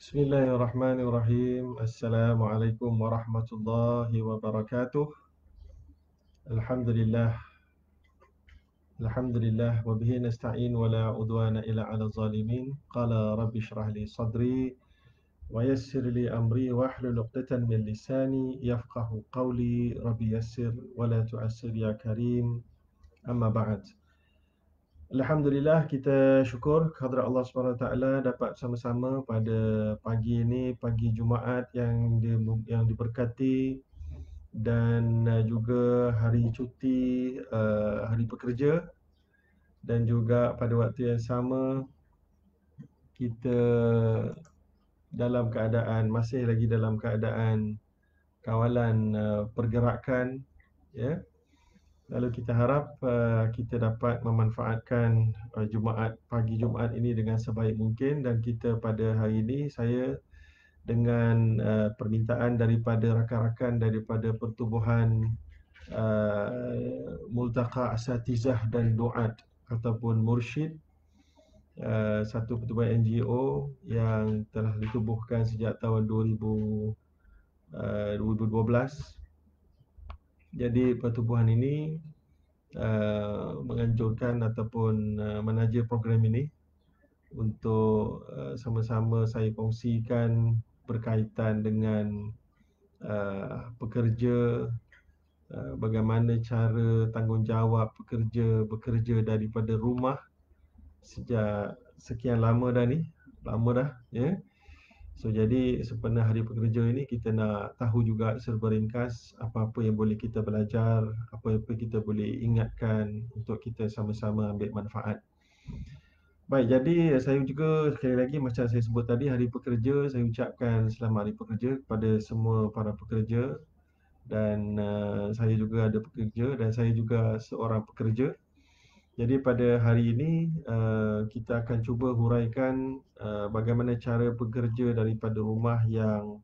Bismillahirrahmanirrahim. Assalamualaikum warahmatullahi wabarakatuh. Alhamdulillah. Alhamdulillah wa bihi nasta'in wa la udwana illa 'alal zalimin. Qala rabbi shrah li sadri wa yassir li amri wahlul 'uqdatam min lisani yafqahu qawli. Rabbi yassir wa la tu'assir ya karim. Amma ba'd. Alhamdulillah, kita syukur kepada Allah SWT dapat sama-sama pada pagi ini, pagi Jumaat yang diberkati, dan juga hari cuti, hari pekerja, dan juga pada waktu yang sama kita masih lagi dalam keadaan kawalan pergerakan, ya. Lalu kita harap kita dapat memanfaatkan pagi Jumaat ini dengan sebaik mungkin. Dan kita pada hari ini, saya dengan permintaan daripada rakan-rakan daripada pertubuhan Multaqa Asatizah dan Duat ataupun Mursyid, satu pertubuhan NGO yang telah ditubuhkan sejak tahun 2012. Jadi pertubuhan ini menganjurkan ataupun menaja program ini untuk sama-sama saya kongsikan berkaitan dengan pekerja, bagaimana cara tanggungjawab pekerja bekerja daripada rumah sejak sekian lama dah ni. Lama dah, ya. So jadi sempena hari pekerja ini, kita nak tahu juga serba ringkas apa-apa yang boleh kita belajar, apa-apa kita boleh ingatkan untuk kita sama-sama ambil manfaat. Baik, jadi saya juga sekali lagi macam saya sebut tadi, hari pekerja, saya ucapkan selamat hari pekerja kepada semua para pekerja. Dan saya juga ada pekerja dan saya juga seorang pekerja. Jadi pada hari ini kita akan cuba huraikan bagaimana cara bekerja daripada rumah yang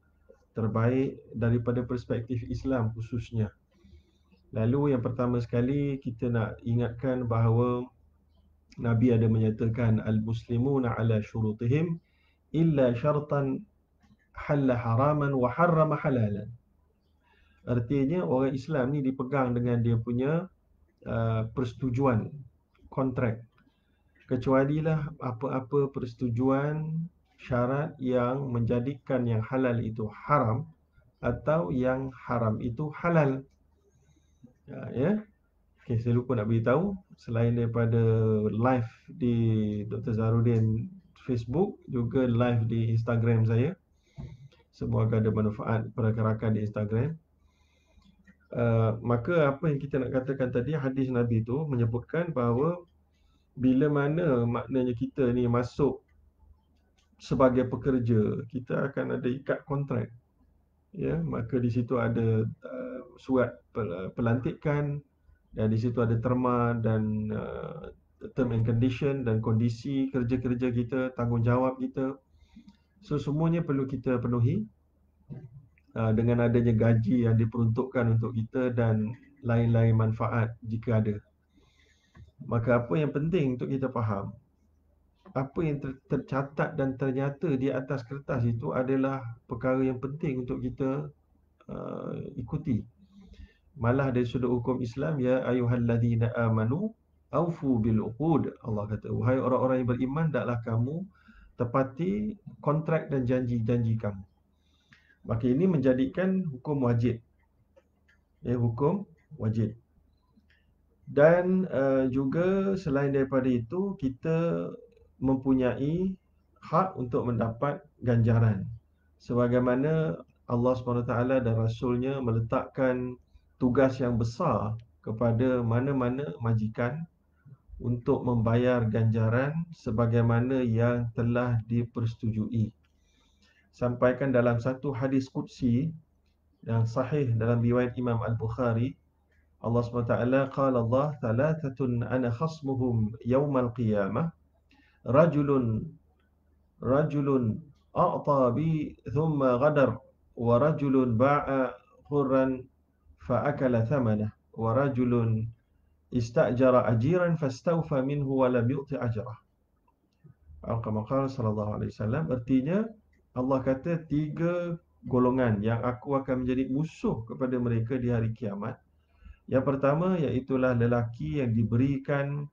terbaik daripada perspektif Islam khususnya. Lalu yang pertama sekali, kita nak ingatkan bahawa Nabi ada menyatakan al-muslimuna ala syurutihim illa syartan halla haraman wa harrama halalan. Artinya orang Islam ni dipegang dengan dia punya persetujuan, kontrak. Kecualilah apa-apa persetujuan syarat yang menjadikan yang halal itu haram atau yang haram itu halal. Ya. Okay, saya lupa nak beritahu, selain daripada live di Dr. Zahrudin Facebook, juga live di Instagram saya. Semoga ada manfaat pada rakan-rakan di Instagram. Maka apa yang kita nak katakan tadi, hadis Nabi itu menyebutkan bahawa bila mana maknanya kita ni masuk sebagai pekerja, kita akan ada ikat kontrak, ya. Maka di situ ada surat pelantikan, dan di situ ada terma dan term and condition dan kondisi kerja-kerja kita, tanggungjawab kita. So semuanya perlu kita penuhi dengan adanya gaji yang diperuntukkan untuk kita dan lain-lain manfaat jika ada. Maka apa yang penting untuk kita faham, apa yang tercatat dan ternyata di atas kertas itu adalah perkara yang penting untuk kita ikuti. Malah dari sudut hukum Islam, ya ayyuhalladzina amanu aufu bil uqud. Allah kata, wahai orang-orang yang beriman, hendaklah kamu tepati kontrak dan janji-janji kamu. Maka ini menjadikan hukum wajib. Ya, hukum wajib. Dan juga selain daripada itu, kita mempunyai hak untuk mendapat ganjaran. Sebagaimana Allah SWT dan Rasulnya meletakkan tugas yang besar kepada mana-mana majikan untuk membayar ganjaran sebagaimana yang telah dipersetujui. Sampaikan dalam satu hadis qudsi yang sahih dalam riwayat Imam Al-Bukhari, Allah SWT qala Allah thalathatun ana khasmuhum yawmal qiyamah rajulun a'ta bi thumma ghadar wa rajulun ba'a hurran fa'akala thamanah wa rajulun istajara ajiran fastawfa minhu wa lam yu'ti ajrah. Al-Qamaqal sallallahu alaihi wasallam. Artinya, Allah kata 3 golongan yang aku akan menjadi musuh kepada mereka di hari kiamat. Yang pertama iaitulah lelaki yang diberikan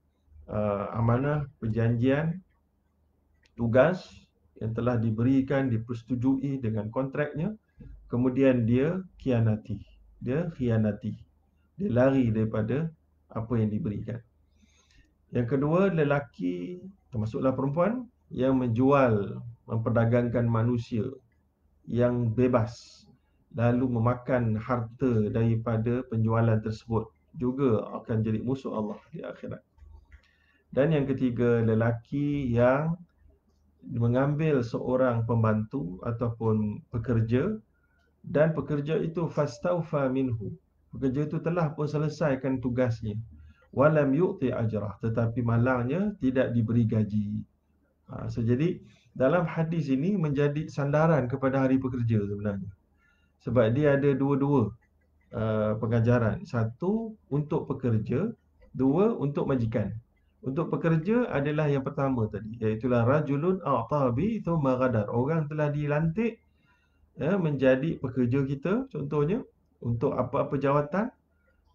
amanah, perjanjian, tugas yang telah diberikan, dipersetujui dengan kontraknya, kemudian dia khianati. Dia khianati. Dia lari daripada apa yang diberikan. Yang kedua, lelaki, termasuklah perempuan, yang menjual, memperdagangkan manusia yang bebas, lalu memakan harta daripada penjualan tersebut, juga akan jadi musuh Allah di akhirat. Dan yang ketiga, lelaki yang mengambil seorang pembantu ataupun pekerja, dan pekerja itu fastaufa minhu. Pekerja itu telah pun selesaikan tugasnya. Walam yu'ti ajrah, tetapi malangnya tidak diberi gaji. Jadi dalam hadis ini menjadi sandaran kepada hari pekerja sebenarnya. Sebab dia ada dua-dua pengajaran. Satu untuk pekerja, dua untuk majikan. Untuk pekerja adalah yang pertama tadi, iaitulah rajulun a'tabi thumma ghadar. Orang telah dilantik menjadi pekerja kita, contohnya untuk apa-apa jawatan,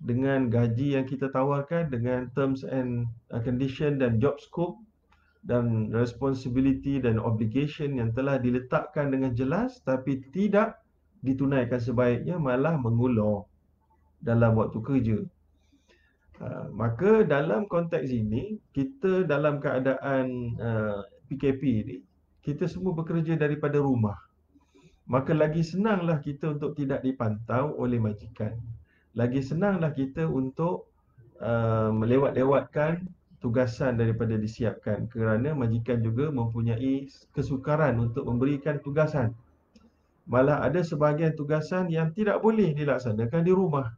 dengan gaji yang kita tawarkan, dengan terms and condition dan job scope dan responsibility dan obligation yang telah diletakkan dengan jelas, tapi tidak ditunaikan sebaiknya, malah mengulur dalam waktu kerja. Maka dalam konteks ini, kita dalam keadaan PKP ni, kita semua bekerja daripada rumah. Maka lagi senanglah kita untuk tidak dipantau oleh majikan. Lagi senanglah kita untuk melewat-lewatkan tugasan daripada disiapkan, kerana majikan juga mempunyai kesukaran untuk memberikan tugasan. Malah ada sebahagian tugasan yang tidak boleh dilaksanakan di rumah.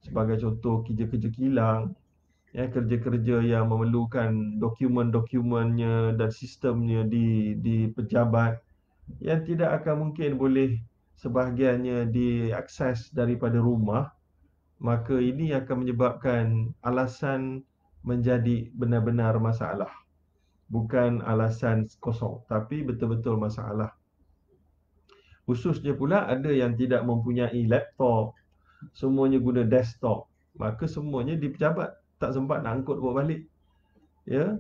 Sebagai contoh, kerja-kerja kilang, kerja-kerja yang memerlukan dokumen-dokumennya dan sistemnya di pejabat, yang tidak akan mungkin boleh sebahagiannya diakses daripada rumah. Maka ini akan menyebabkan alasan menjadi benar-benar masalah. Bukan alasan kosong, tapi betul-betul masalah. Khususnya pula ada yang tidak mempunyai laptop, semuanya guna desktop. Maka semuanya di pejabat, tak sempat nak angkut bawa balik. Ya,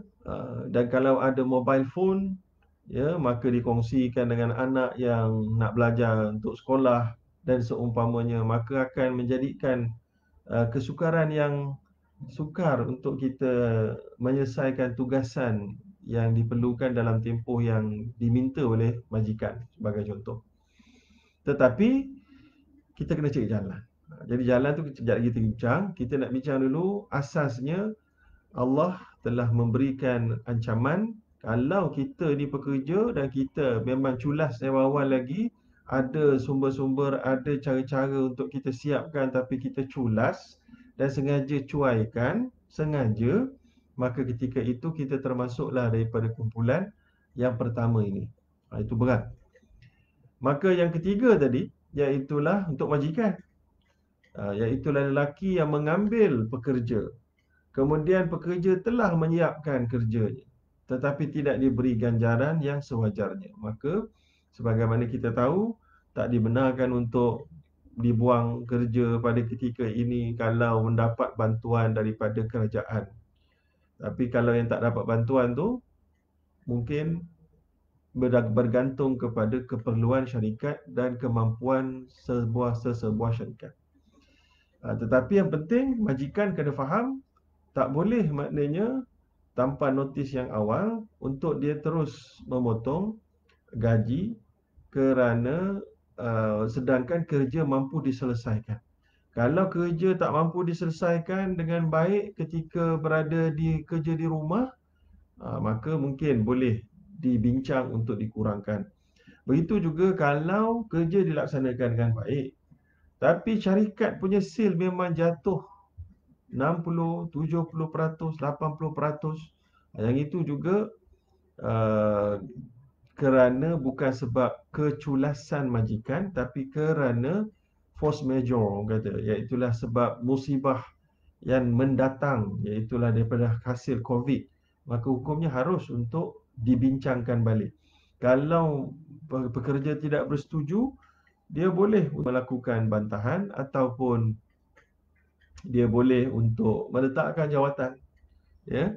dan kalau ada mobile phone, ya, maka dikongsikan dengan anak yang nak belajar untuk sekolah dan seumpamanya, maka akan menjadikan kesukaran yang sukar untuk kita menyelesaikan tugasan yang diperlukan dalam tempoh yang diminta oleh majikan, sebagai contoh. Tetapi kita kena cari jalan. Jadi jalan tu sekejap lagi kita bincang. Kita nak bincang dulu, asasnya Allah telah memberikan ancaman kalau kita ni pekerja dan kita memang culas dari awal lagi, ada sumber-sumber, ada cara-cara untuk kita siapkan, tapi kita culas dan sengaja cuaikan, sengaja, maka ketika itu kita termasuklah daripada kumpulan yang pertama ini. Itu berat. Maka yang ketiga tadi, iaitulah untuk majikan. Iaitulah lelaki yang mengambil pekerja. Kemudian pekerja telah menyiapkan kerjanya, tetapi tidak diberi ganjaran yang sewajarnya. Maka sebagaimana kita tahu, tak dibenarkan untuk dibuang kerja pada ketika ini kalau mendapat bantuan daripada kerajaan. Tapi kalau yang tak dapat bantuan tu, mungkin bergantung kepada keperluan syarikat dan kemampuan sesebuah syarikat. Tetapi yang penting, majikan kena faham, tak boleh maknanya tanpa notis yang awal untuk dia terus memotong gaji kerana sedangkan kerja mampu diselesaikan. Kalau kerja tak mampu diselesaikan dengan baik ketika berada di kerja di rumah, maka mungkin boleh dibincang untuk dikurangkan. Begitu juga kalau kerja dilaksanakan dengan baik, tapi syarikat punya sale memang jatuh 60, 70%, 80%. Yang itu juga kerana bukan sebab keculasan majikan, tapi kerana force majeure, orang kata, iaitulah sebab musibah yang mendatang, iaitulah daripada hasil COVID. Maka hukumnya harus untuk dibincangkan balik. Kalau pekerja tidak bersetuju, dia boleh melakukan bantahan ataupun dia boleh untuk meletakkan jawatan, ya.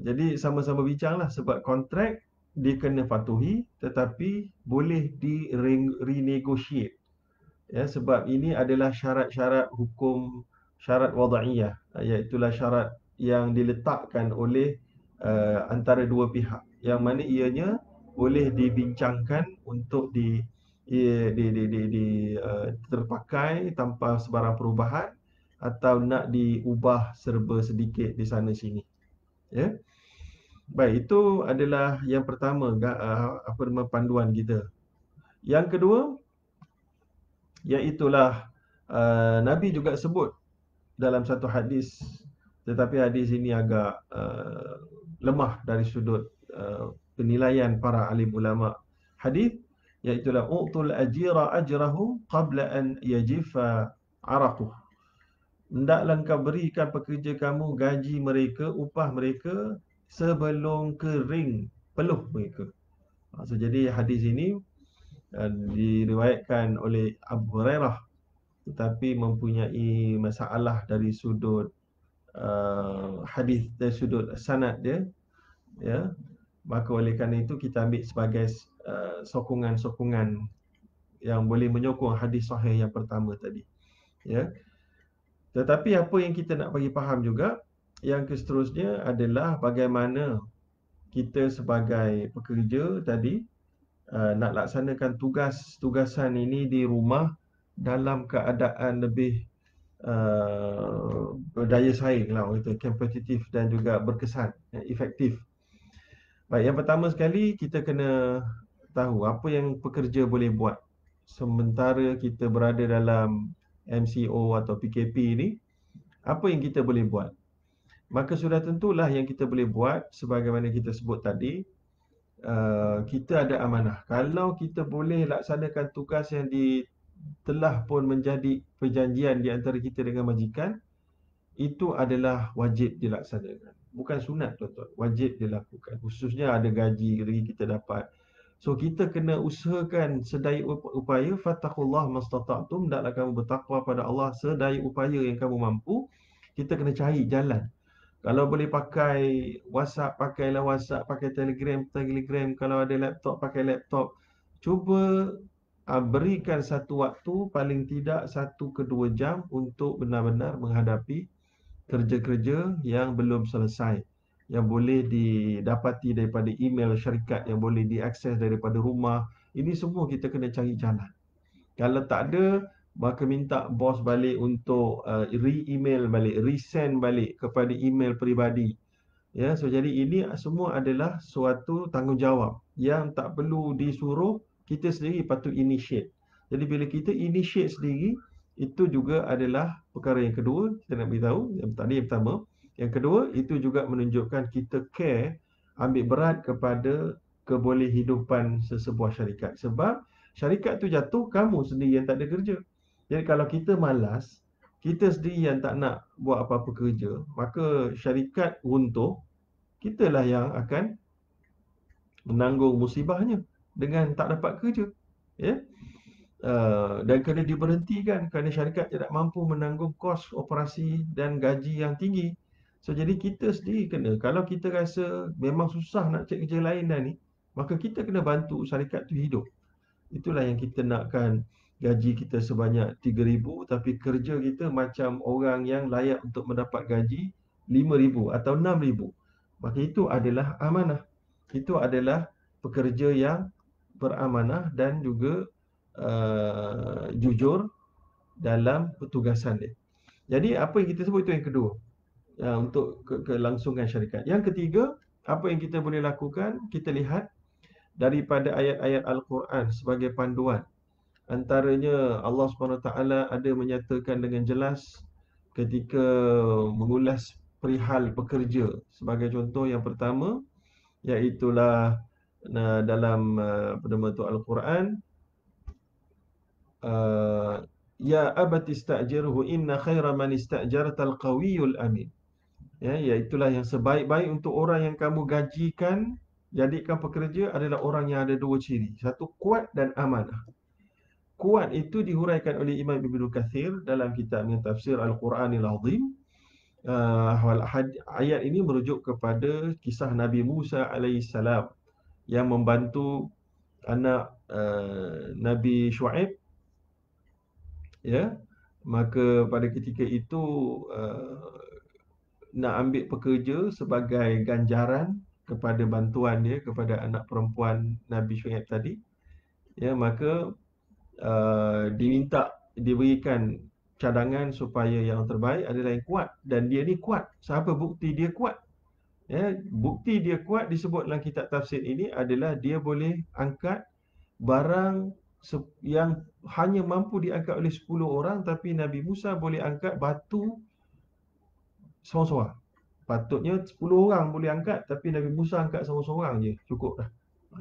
Jadi sama-sama bincanglah sebab kontrak dia kena patuhi tetapi boleh renegotiate, ya, sebab ini adalah syarat-syarat hukum, syarat wada'iyah, iaitulah syarat yang diletakkan oleh antara dua pihak yang mana ianya boleh dibincangkan untuk terpakai tanpa sebarang perubahan atau nak diubah serba sedikit di sana sini, ya. Baik, itu adalah yang pertama, apa nama, panduan kita. Yang kedua, iaitulah Nabi juga sebut dalam satu hadis, tetapi hadis ini agak lemah dari sudut penilaian para alim ulama hadis, iaitulah u'tul ajira ajrahu qabla an yajifa araquh. Hendaklah engkau berikan pekerja kamu gaji mereka, upah mereka sebelum kering peluh mereka. So, jadi hadis ini diriwayatkan oleh Abu Hurairah tetapi mempunyai masalah dari sudut hadis, dari sudut sanad dia, ya. Maka oleh kerana itu kita ambil sebagai sokongan-sokongan yang boleh menyokong hadis sahih yang pertama tadi, ya. Tetapi apa yang kita nak bagi faham juga, yang seterusnya adalah bagaimana kita sebagai pekerja tadi nak laksanakan tugasan ini di rumah dalam keadaan lebih berdaya saing lah, itu kompetitif dan juga berkesan, efektif. Baik, yang pertama sekali kita kena tahu apa yang pekerja boleh buat sementara kita berada dalam MCO atau PKP ini. Apa yang kita boleh buat? Maka sudah tentulah yang kita boleh buat sebagaimana kita sebut tadi, kita ada amanah. Kalau kita boleh laksanakan tugas yang telah pun menjadi perjanjian di antara kita dengan majikan, itu adalah wajib dilaksanakan. Bukan sunat, tuan-tuan, wajib dilakukan. Khususnya ada gaji lagi kita dapat. So kita kena usahakan sedaya upaya, fattaqullah mastata'tum, hendaklah kamu bertakwa pada Allah sedaya upaya yang kamu mampu. Kita kena cari jalan. Kalau boleh pakai WhatsApp, pakailah WhatsApp, pakai Telegram, kalau ada laptop, pakai laptop. Cuba berikan satu waktu, paling tidak 1 ke 2 jam untuk benar-benar menghadapi kerja-kerja yang belum selesai, yang boleh didapati daripada email syarikat, yang boleh diakses daripada rumah. Ini semua kita kena cari jalan. Kalau tak ada, maka minta bos balik untuk re-email balik, resend balik kepada email peribadi. Ya, so jadi ini semua adalah suatu tanggungjawab yang tak perlu disuruh, kita sendiri patut initiate. Jadi bila kita initiate sendiri, itu juga adalah perkara yang kedua kita nak beritahu. Yang tadi yang pertama, yang kedua itu juga menunjukkan kita care, ambil berat kepada kebolehidupan sesebuah syarikat. Sebab syarikat tu jatuh, kamu sendiri yang tak ada kerja. Jadi kalau kita malas, kita sendiri yang tak nak buat apa-apa kerja, maka syarikat runtuh, kitalah yang akan menanggung musibahnya dengan tak dapat kerja, ya. Dan kena diberhentikan kerana syarikat tidak mampu menanggung kos operasi dan gaji yang tinggi. So jadi kita sendiri kena, kalau kita rasa memang susah nak cari kerja lain dah ni, maka kita kena bantu syarikat tu hidup. Itulah yang kita nakkan, gaji kita sebanyak 3,000 tapi kerja kita macam orang yang layak untuk mendapat gaji 5,000 atau 6,000. Maka itu adalah amanah. Itu adalah pekerja yang beramanah dan juga jujur dalam petugasan dia. Jadi apa yang kita sebut itu yang kedua, untuk kelangsungan syarikat. Yang ketiga, apa yang kita boleh lakukan, kita lihat daripada ayat-ayat Al-Quran sebagai panduan. Antaranya Allah SWT ada menyatakan dengan jelas ketika mengulas perihal pekerja. Sebagai contoh yang pertama, iaitulah dalam Al-Quran, ya abati ista'jirhu inna khaira man ista'jartal qawiyul amin. Ya, iaitulah yang sebaik-baik untuk orang yang kamu gajikan, jadikan pekerja adalah orang yang ada dua ciri. Satu, kuat dan amanah. Kuat itu dihuraikan oleh Imam Ibn Kathir dalam kitabnya Tafsir Al-Quranil Azim. Ayat ini merujuk kepada kisah Nabi Musa alaihissalam yang membantu anak Nabi Shu'aib, ya. Maka pada ketika itu nak ambil pekerja sebagai ganjaran kepada bantuan dia kepada anak perempuan Nabi Shu'aib tadi, ya. Maka diberikan cadangan supaya yang terbaik adalah yang kuat, dan dia ni kuat. Siapa bukti dia kuat? Ya, bukti dia kuat disebut dalam kitab tafsir ini adalah dia boleh angkat barang yang hanya mampu diangkat oleh 10 orang, tapi Nabi Musa boleh angkat batu seorang-seorang. Patutnya 10 orang boleh angkat, tapi Nabi Musa angkat seorang-seorang je, cukup dah.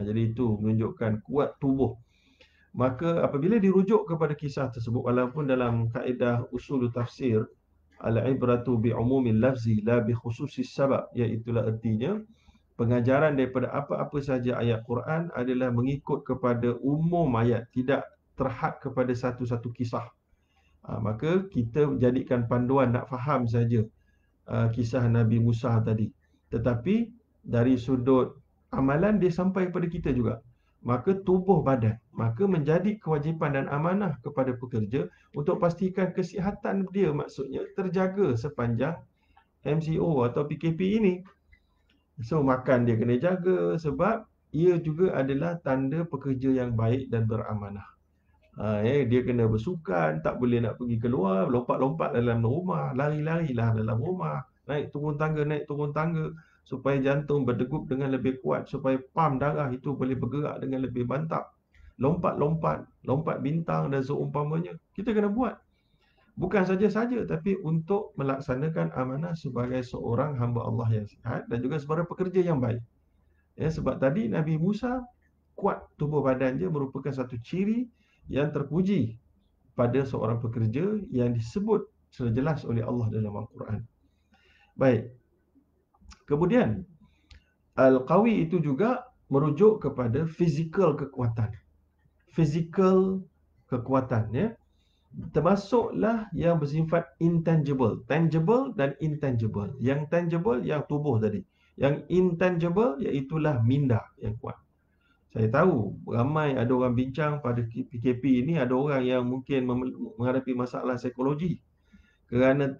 Jadi itu menunjukkan kuat tubuh. Maka apabila dirujuk kepada kisah tersebut, walaupun dalam kaedah usul tafsir, al-ibratu bi'umumil lafzi la bi khususis sabab, iaitulah artinya pengajaran daripada apa-apa saja ayat Quran adalah mengikut kepada umum ayat, tidak terhad kepada satu-satu kisah. Maka kita jadikan panduan nak faham saja kisah Nabi Musa tadi. Tetapi dari sudut amalan dia sampai kepada kita juga. Maka tubuh badan, maka menjadi kewajipan dan amanah kepada pekerja untuk pastikan kesihatan dia, maksudnya terjaga sepanjang MCO atau PKP ini. So makan dia kena jaga, sebab ia juga adalah tanda pekerja yang baik dan beramanah. Dia kena bersukan, tak boleh nak pergi keluar, lompat-lompat dalam rumah, lari-larilah dalam rumah, naik turun tangga, supaya jantung berdegup dengan lebih kuat, supaya pam darah itu boleh bergerak dengan lebih mantap. Lompat bintang dan seumpamanya, kita kena buat. Bukan saja-saja, tapi untuk melaksanakan amanah sebagai seorang hamba Allah yang sihat dan juga sebagai pekerja yang baik. Ya, sebab tadi Nabi Musa kuat tubuh badan dia merupakan satu ciri yang terpuji pada seorang pekerja yang disebut secara jelas oleh Allah dalam Al-Quran. Baik. Kemudian Al-Qawi itu juga merujuk kepada fizikal kekuatan. Fizikal kekuatan, ya. Termasuklah yang bersifat intangible, tangible dan intangible. Yang tangible yang tubuh tadi. Yang intangible iaitulah minda yang kuat. Saya tahu ramai ada orang bincang pada PKP ini, ada orang yang mungkin menghadapi masalah psikologi kerana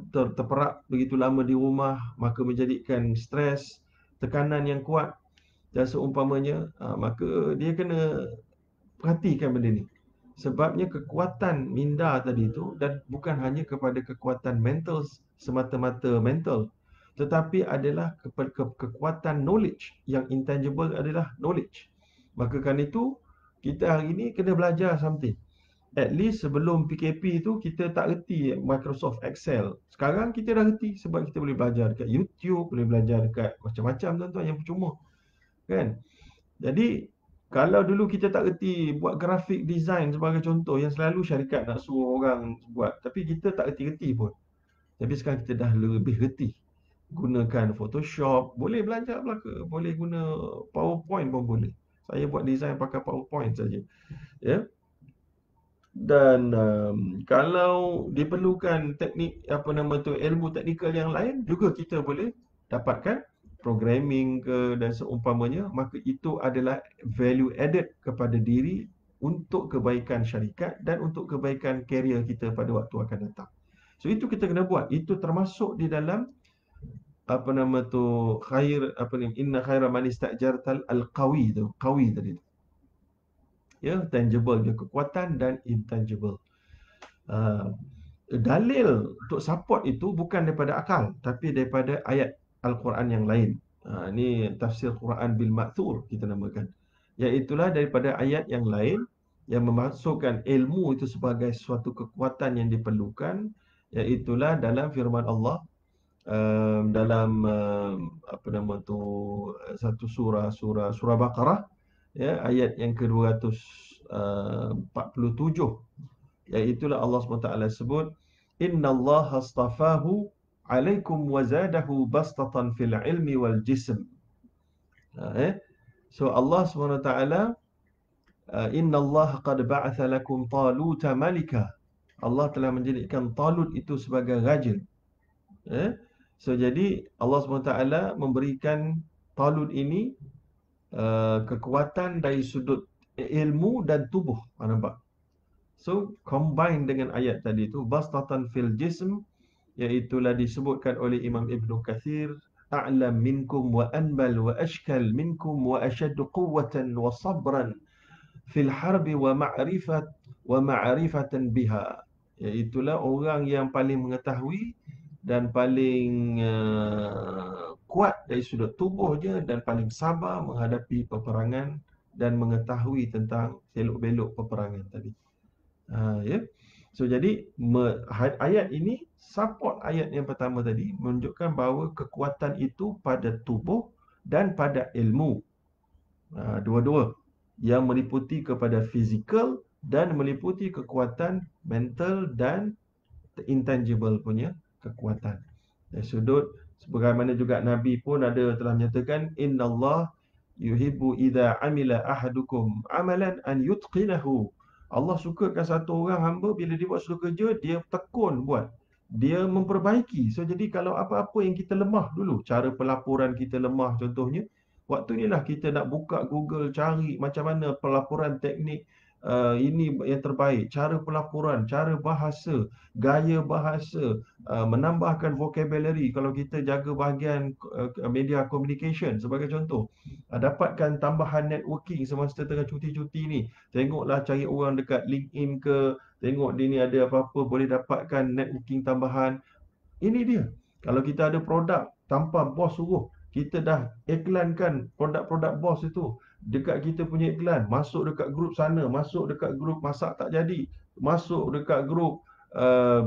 terperak begitu lama di rumah, maka menjadikan stres, tekanan yang kuat dan seumpamanya. Maka dia kena perhatikan benda ni. Sebabnya kekuatan minda tadi itu, dan bukan hanya kepada kekuatan mental semata-mata mental, tetapi adalah kekuatan knowledge. Yang intangible adalah knowledge. Maka kan itu kita hari ini kena belajar something. At least sebelum PKP itu kita tak reti Microsoft Excel. Sekarang kita dah reti sebab kita boleh belajar dekat YouTube, boleh belajar dekat macam-macam tuan-tuan yang percuma. Kan? Jadi kalau dulu kita tak reti buat grafik design sebagai contoh, yang selalu syarikat nak suruh orang buat, tapi kita tak reti-reti pun. Tapi sekarang kita dah lebih reti. Gunakan Photoshop, boleh belajar belaka, boleh guna PowerPoint pun boleh. Saya buat design pakai PowerPoint saja. Ya. Dan kalau diperlukan teknik ilmu teknikal yang lain juga kita boleh dapatkan, programming ke dan seumpamanya. Maka itu adalah value added kepada diri untuk kebaikan syarikat dan untuk kebaikan karier kita pada waktu akan datang. So itu kita kena buat. Itu termasuk di dalam inna khaira man istajartal al-qawi tu, qawi tadi tu. Ya, tangible dia kekuatan dan intangible. Dalil untuk support itu bukan daripada akal, tapi daripada ayat Al-Quran yang lain. Ini tafsir Quran bil Ma'thur kita namakan. Iaitulah daripada ayat yang lain yang memasukkan ilmu itu sebagai suatu kekuatan yang diperlukan. Iaitulah dalam firman Allah dalam satu surah Baqarah, ya, ayat yang ke-247, iaitulah Allah SWT sebut, innallaha astafahu alaikum wa zadahu bastatan fil ilmi wal jism. So Allah SWT, Inna Allah qad ba'atha lakum Taluta malika. Allah telah menjadikan Talut itu sebagai raja. So jadi Allah SWT memberikan Talut ini kekuatan dari sudut ilmu dan tubuh. Nampak? So combine dengan ayat tadi tu, bastatan fil jism, iaitulah disebutkan oleh Imam Ibn Kathir, a'lam minkum wa anbal wa ashkal minkum wa ashaddu quwwatan wa sabran fil harbi wa ma'rifatan biha, iaitulah orang yang paling mengetahui dan paling kuat dari sudut tubuhnya dan paling sabar menghadapi peperangan dan mengetahui tentang selok-belok peperangan tadi. Ya. So jadi ayat ini support ayat yang pertama tadi, menunjukkan bahawa kekuatan itu pada tubuh dan pada ilmu. Dua-dua yang meliputi kepada fizikal dan meliputi kekuatan mental dan intangible punya kekuatan. Dari sudut sebagaimana juga Nabi pun ada telah menyatakan, innallah yuhibbu idza amila ahadukum amalan an yutqinahu. Allah sukakan satu orang hamba bila dia buat suatu kerja, dia tekun buat, dia memperbaiki. So jadi kalau apa-apa yang kita lemah dulu, cara pelaporan kita lemah contohnya, waktu inilah kita nak buka Google, cari macam mana pelaporan teknik ini yang terbaik, cara pelaporan, cara bahasa, gaya bahasa, menambahkan vocabulary kalau kita jaga bahagian media communication sebagai contoh. Dapatkan tambahan networking semasa tengah cuti-cuti ni. Tengoklah cari orang dekat LinkedIn ke, tengok dia ni ada apa-apa boleh dapatkan networking tambahan. Ini dia. Kalau kita ada produk tanpa bos suruh, kita dah iklankan produk-produk bos itu dekat kita punya iklan, masuk dekat grup sana, masuk dekat grup masak tak jadi, masuk dekat grup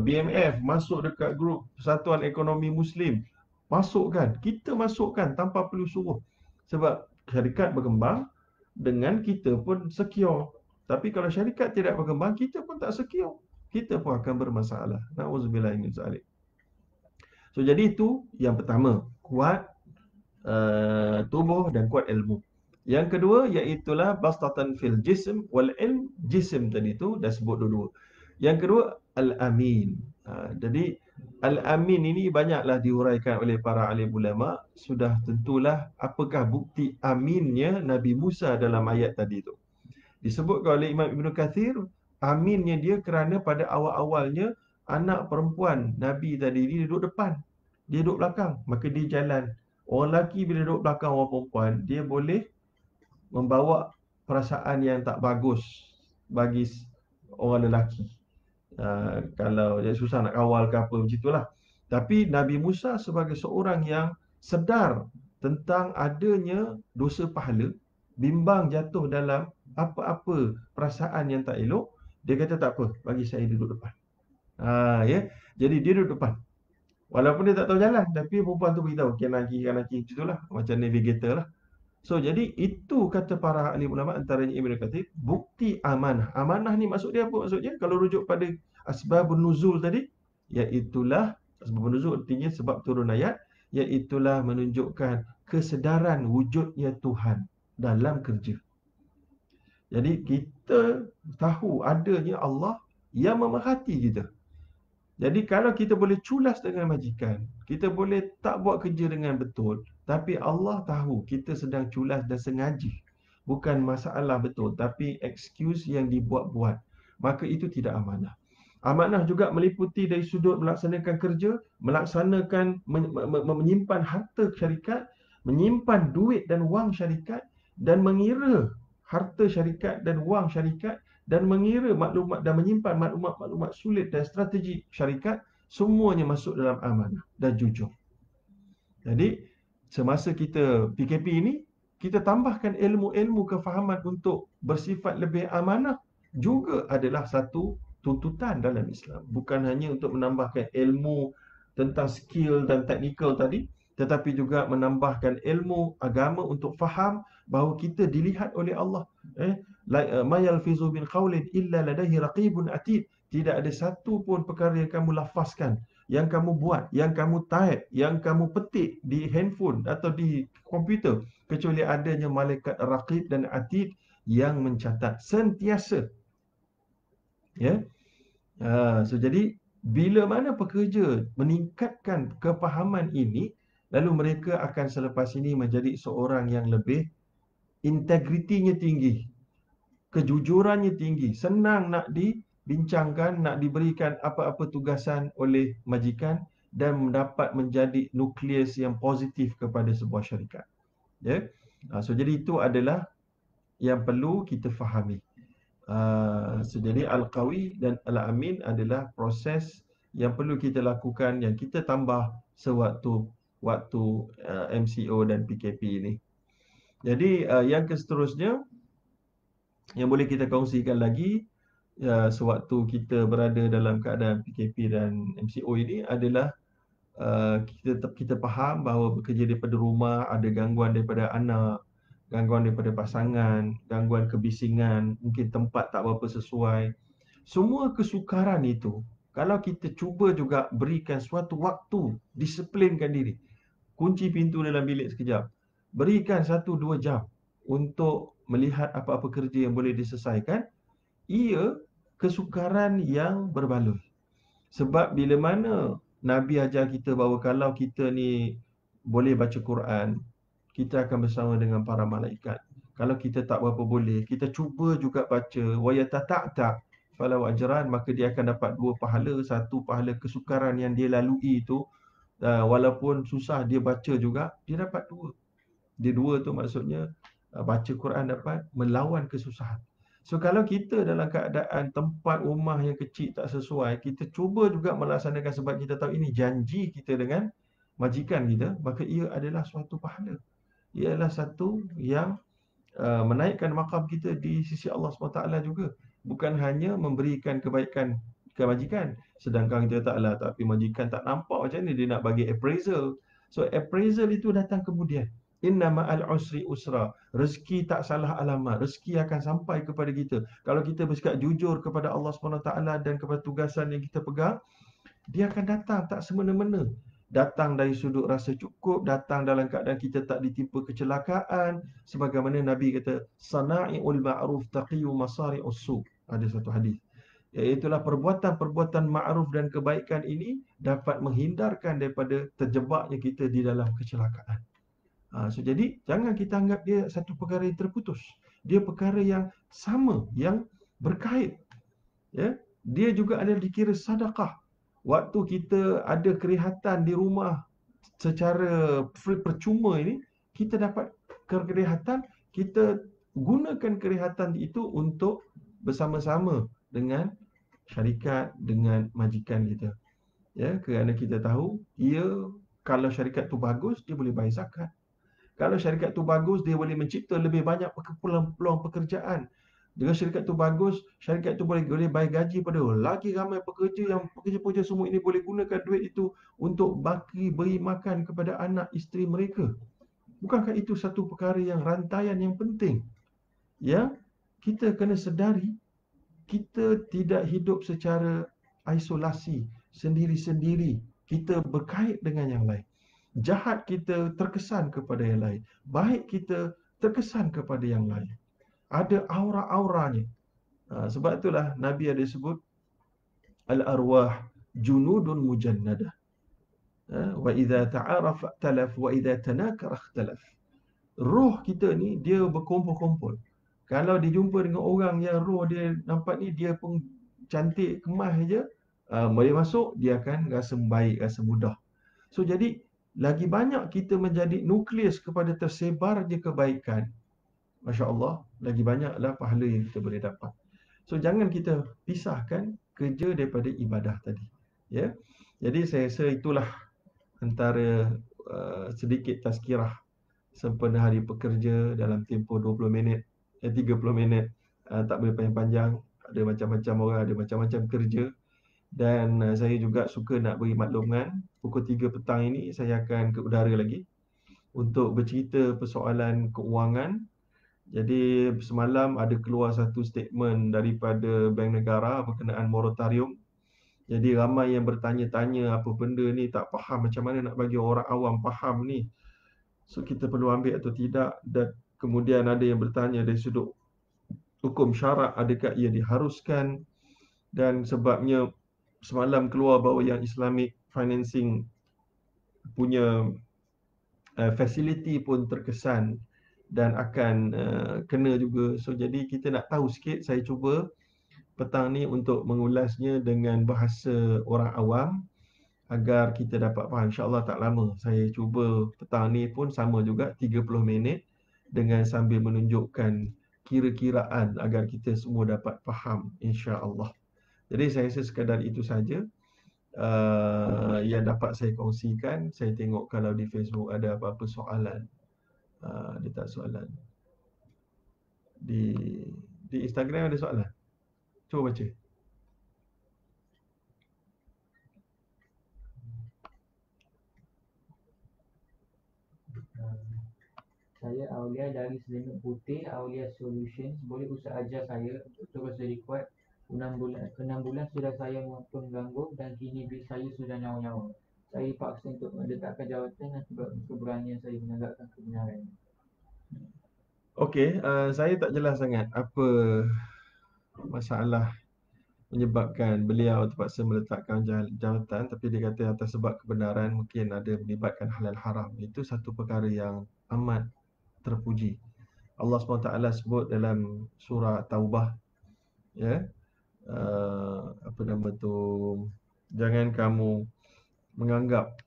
BMF, masuk dekat grup Persatuan Ekonomi Muslim. Masukkan, kita masukkan tanpa perlu suruh. Sebab syarikat berkembang dengan kita pun secure. Tapi kalau syarikat tidak berkembang, kita pun tak secure. Kita pun akan bermasalah. Na'udzubillah min zalik. So jadi itu yang pertama, kuat tubuh dan kuat ilmu. Yang kedua iaitulah bastatan fil jism wal ilm. Jism tadi tu dah sebut dulu. Yang kedua al-amin. Jadi al-amin ini banyaklah diuraikan oleh para alim ulama. Sudah tentulah apakah bukti aminnya Nabi Musa dalam ayat tadi tu. Disebutkan oleh Imam Ibn Kathir, aminnya dia kerana pada awal-awalnya anak perempuan Nabi tadi ni duduk depan, dia duduk belakang, maka dia jalan. Orang lelaki bila duduk belakang orang perempuan, dia boleh membawa perasaan yang tak bagus bagi orang lelaki. Kalau dia susah nak kawal ke apa, begitulah. Tapi Nabi Musa sebagai seorang yang sedar tentang adanya dosa pahala, bimbang jatuh dalam apa-apa perasaan yang tak elok, dia kata tak apa, bagi saya duduk depan. Ya. Jadi dia duduk depan. Walaupun dia tak tahu jalan, tapi perempuan tu beritahu kanan kiri, itulah macam navigator lah. So jadi itu kata para ahli ulama, antaranya Ibn Kathir, bukti amanah. Amanah ni maksud dia apa? Maksudnya kalau rujuk pada asbabun nuzul tadi, iaitulah asbabun nuzul artinya sebab turun ayat, iaitulah menunjukkan kesedaran wujudnya Tuhan dalam kerja. Jadi kita tahu adanya Allah yang memerhati kita. Jadi kalau kita boleh culas dengan majikan, kita boleh tak buat kerja dengan betul, tapi Allah tahu kita sedang culas dan sengaja. Bukan masalah betul, tapi excuse yang dibuat-buat. Maka itu tidak amanah. Amanah juga meliputi dari sudut melaksanakan kerja, melaksanakan menyimpan harta syarikat, menyimpan duit dan wang syarikat, dan mengira harta syarikat dan wang syarikat, dan mengira maklumat dan menyimpan maklumat-maklumat sulit dan strategi syarikat, semuanya masuk dalam amanah dan jujur. Jadi semasa kita PKP ini, kita tambahkan ilmu-ilmu kefahaman untuk bersifat lebih amanah juga adalah satu tuntutan dalam Islam. Bukan hanya untuk menambahkan ilmu tentang skill dan teknikal tadi, tetapi juga menambahkan ilmu agama untuk faham bahawa kita dilihat oleh Allah. Ma yalfizu min qawlin illa ladaihi raqibun atid. Tidak ada satu pun perkara yang kamu lafazkan yang kamu buat, yang kamu type, yang kamu petik di handphone atau di komputer, kecuali adanya malaikat raqib dan atid yang mencatat sentiasa. Ya. Jadi bila mana pekerja meningkatkan kepahaman ini, lalu mereka akan selepas ini menjadi seorang yang lebih integritinya tinggi, kejujurannya tinggi, senang nak dibincangkan, nak diberikan apa-apa tugasan oleh majikan dan mendapat menjadi nukleus yang positif kepada sebuah syarikat. Ya. Jadi itu adalah yang perlu kita fahami. Jadi Al-Qawi dan Al-Amin adalah proses yang perlu kita lakukan, yang kita tambah sewaktu MCO dan PKP ini. Jadi yang seterusnya yang boleh kita kongsikan lagi sewaktu kita berada dalam keadaan PKP dan MCO ini adalah kita faham bahawa bekerja daripada rumah ada gangguan daripada anak, gangguan daripada pasangan, gangguan kebisingan, mungkin tempat tak berapa sesuai. Semua kesukaran itu, kalau kita cuba juga berikan suatu waktu, disiplinkan diri, kunci pintu dalam bilik sekejap, berikan 1-2 jam untuk melihat apa-apa kerja yang boleh diselesaikan, ia kesukaran yang berbaloi. Sebab bila mana Nabi ajar kita bahawa kalau kita ni boleh baca Quran, kita akan bersama dengan para malaikat. Kalau kita tak berapa boleh, kita cuba juga baca wa yatata'ta falau ajran, maka dia akan dapat 2 pahala. Satu pahala kesukaran yang dia lalui itu, walaupun susah dia baca juga, dia dapat 2. Dia 2 tu maksudnya baca Quran dapat melawan kesusahan. So kalau kita dalam keadaan tempat rumah yang kecil tak sesuai, kita cuba juga melaksanakan sebab kita tahu ini janji kita dengan majikan kita, maka ia adalah suatu pahala. Ia adalah satu yang menaikkan maqam kita di sisi Allah SWT juga. Bukan hanya memberikan kebaikan ke majikan, sedangkan kita taklah, tapi majikan tak nampak macam ni dia nak bagi appraisal. So appraisal itu datang kemudian. Inna ma'al usri usra. Rezeki tak salah alamat. Rezeki akan sampai kepada kita. Kalau kita bersikap jujur kepada Allah SWT dan kepada tugasan yang kita pegang, dia akan datang tak semena-mena. Datang dari sudut rasa cukup, datang dalam keadaan kita tak ditimpa kecelakaan. Sebagaimana Nabi kata, sana'i'ul ma'ruf taqiyu masari'us su'. Ada satu hadis. Iaitulah perbuatan-perbuatan ma'ruf dan kebaikan ini dapat menghindarkan daripada terjebaknya kita di dalam kecelakaan. Jadi jangan kita anggap dia satu perkara yang terputus. Dia perkara yang sama, yang berkait. Ya, dia juga ada dikira sedekah. Waktu kita ada kerehatan di rumah secara percuma ini, kita dapat kerehatan, kita gunakan kerehatan itu untuk bersama-sama dengan syarikat, dengan majikan kita. Ya, kerana kita tahu, kalau syarikat tu bagus, dia boleh bayar zakat. Kalau syarikat tu bagus, dia boleh mencipta lebih banyak peluang pekerjaan. Dengan syarikat tu bagus, syarikat tu boleh bayar gaji pada lagi ramai pekerja, yang pekerja-pekerja semua ini boleh gunakan duit itu untuk beri makan kepada anak isteri mereka. Bukankah itu satu perkara yang rantaian yang penting? Ya, kita kena sedari kita tidak hidup secara isolasi, sendiri-sendiri. Kita berkait dengan yang lain. Jahat kita terkesan kepada yang lain. Baik kita terkesan kepada yang lain. Ada aura-auranya. Sebab itulah Nabi ada sebut al-arwah junudun mujannadah. Wa idza ta'arafa talaf wa idza tanakara ikhtalaf. Roh kita ni dia berkumpul-kumpul. Kalau dijumpa dengan orang yang roh dia nampak ni dia pun cantik, kemas je, boleh masuk, dia akan rasa baik, rasa mudah. So jadi lagi banyak kita menjadi nukleus kepada tersebarnya kebaikan, Masya Allah, lagi banyaklah pahala yang kita boleh dapat. So jangan kita pisahkan kerja daripada ibadah tadi. Ya. Jadi saya rasa itulah antara sedikit tazkirah sempena hari pekerja dalam tempoh 20 minit, 30 minit, tak boleh panjang-panjang. Ada macam-macam orang, ada macam-macam kerja. Dan saya juga suka nak beri makluman, pukul 3 petang ini saya akan ke udara lagi untuk bercerita persoalan keuangan. Jadi semalam ada keluar satu statement daripada Bank Negara berkenaan moratorium Jadi ramai yang bertanya-tanya apa benda ni, tak faham macam mana nak bagi orang awam faham ni. So kita perlu ambil atau tidak. Dan kemudian ada yang bertanya dari sudut hukum syarak, adakah ia diharuskan, dan sebabnya semalam keluar bahawa yang Islamic financing punya facility pun terkesan dan akan kena juga. So jadi kita nak tahu sikit, saya cuba petang ni untuk mengulasnya dengan bahasa orang awam agar kita dapat faham. InsyaAllah tak lama. Saya cuba petang ni pun sama juga 30 minit dengan sambil menunjukkan kira-kiraan agar kita semua dapat faham, insya-Allah. Jadi saya rasa sekadar itu saja yang dapat saya kongsikan. Saya tengok kalau di Facebook ada apa-apa soalan. Ada tak soalan? Di Instagram ada soalan? Cuba baca. Saya Aulia dari Selimut Putih, Aulia Solutions. Boleh Ustaz ajar saya untuk terus record 6 bulan sudah saya pun ganggu dan kini bil saya sudah nyawa-nyawa. Saya paksa untuk mendekatkan jawatan dan keberanian saya menegakkan kebenaran. Okey, saya tak jelas sangat apa masalah menyebabkan beliau terpaksa meletakkan jawatan, tapi dia kata atas sebab kebenaran mungkin ada melibatkan halal haram. Itu satu perkara yang amat terpuji. Allah SWT sebut dalam surah Taubah, ya, apa nama tu, jangan kamu menganggap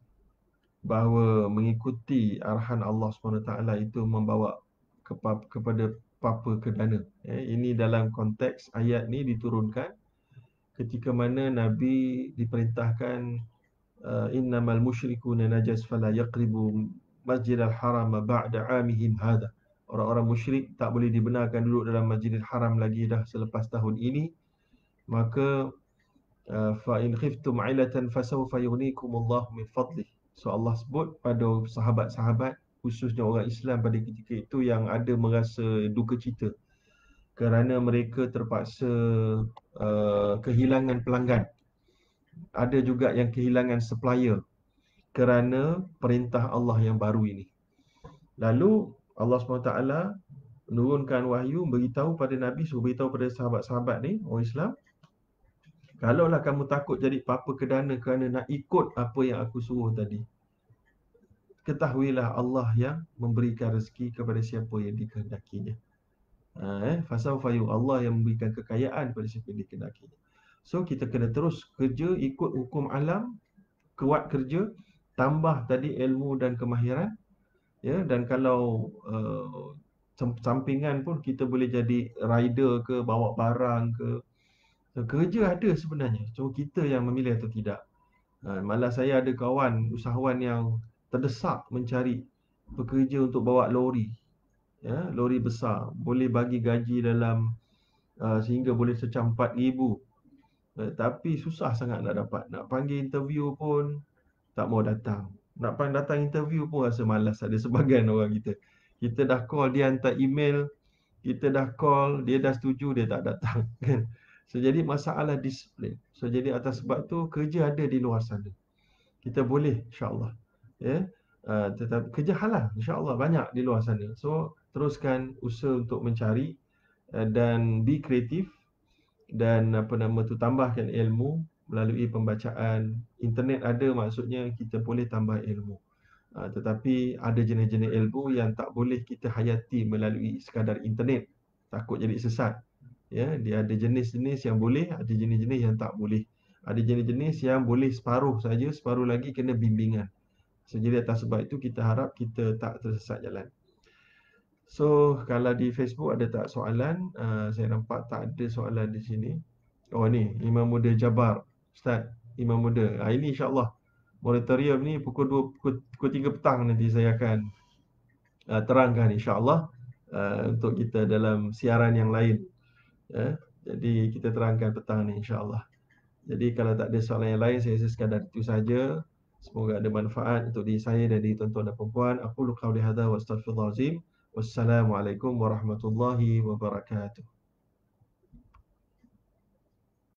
bahawa mengikuti arahan Allah SWT itu membawa kepada apa ke dana. Ini dalam konteks ayat ni diturunkan ketika mana Nabi diperintahkan innamal musyrikuna najas fala yaqribu masjidal haram ba'da 'amihim hadha. Orang-orang musyrik tak boleh dibenarkan duduk dalam Masjidil Haram lagi dah selepas tahun ini. Maka fa in khiftum 'ailatan fasawfa yughnikumullahu min fadlih. So Allah sebut pada sahabat-sahabat, khususnya orang Islam pada ketika itu, yang ada merasa duka cita kerana mereka terpaksa kehilangan pelanggan. Ada juga yang kehilangan supplier kerana perintah Allah yang baru ini. Lalu Allah SWT menurunkan wahyu, beritahu pada Nabi, suruh beritahu pada sahabat-sahabat ni, orang Islam, kalaulah kamu takut jadi apa kedana kerana nak ikut apa yang aku suruh tadi, ketahuilah Allah yang memberikan rezeki kepada siapa yang dikehendakinya. Fasawfa Allah yang memberikan kekayaan kepada siapa yang dikehendakinya. So kita kena terus kerja ikut hukum alam, kuat kerja, tambah tadi ilmu dan kemahiran, ya. Dan kalau sampingan pun kita boleh jadi rider ke, bawa barang ke. Kerja ada sebenarnya, cuma kita yang memilih atau tidak. Malah saya ada kawan usahawan yang terdesak mencari pekerja untuk bawa lori, ya, lori besar, boleh bagi gaji dalam sehingga boleh secam 4,000. Tapi susah sangat nak dapat. Nak panggil interview pun tak mau datang. Nak datang interview pun rasa malas. Ada sebahagian orang kita. Kita dah call, dia hantar email. Kita dah call, dia dah setuju, dia tak datang. Kan? So, jadi masalah disiplin. So, jadi atas sebab tu, kerja ada di luar sana. Kita boleh, insyaAllah. Ya? Tetapi kerja halal, insyaAllah banyak di luar sana. So, teruskan usaha untuk mencari dan be kreatif. Dan apa nama tu, tambahkan ilmu melalui pembacaan. Internet ada, maksudnya kita boleh tambah ilmu. Tetapi ada jenis-jenis ilmu yang tak boleh kita hayati melalui sekadar internet, takut jadi sesat. Ya, dia ada jenis-jenis yang boleh, ada jenis-jenis yang tak boleh. Ada jenis-jenis yang boleh separuh saja, separuh lagi kena bimbingan. So, jadi atas sebab itu kita harap kita tak tersesat jalan. So, kalau di Facebook ada tak soalan? Saya nampak tak ada soalan di sini. Oh ni, Imam Muda Jabar. Ustaz, Imam Muda. Ini insyaAllah moratorium ni pukul 2, pukul 3 petang nanti saya akan terangkan insyaAllah untuk kita dalam siaran yang lain. Jadi kita terangkan petang ni insyaAllah. Jadi kalau tak ada soalan yang lain, saya rasa sekadar itu saja. Semoga ada manfaat untuk diri saya dan diri tuan-tuan dan puan-puan. Aqulu qawli hadza wa astaghfirullahalazim. Wassalamualaikum warahmatullahi wabarakatuh.